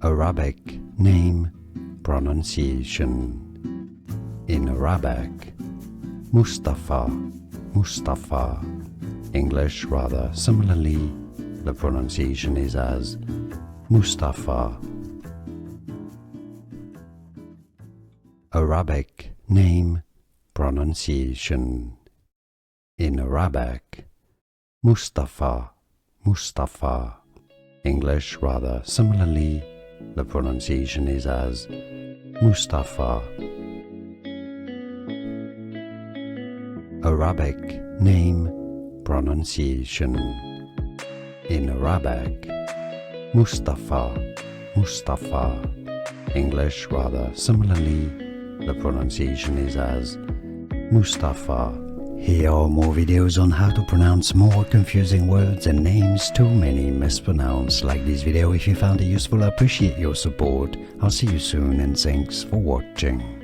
Arabic name pronunciation. In Arabic, Mustafa, Mustafa. English, rather similarly, the pronunciation is as Mustafa. Arabic name pronunciation. In Arabic, Mustafa, Mustafa. English, rather similarly, the pronunciation is as Mustafa. Arabic name pronunciation. In Arabic, Mustafa, Mustafa. English, rather similarly, the pronunciation is as Mustafa. Here are more videos on how to pronounce more confusing words and names too many mispronounced. Like this video if you found it useful. I appreciate your support. I'll see you soon and thanks for watching.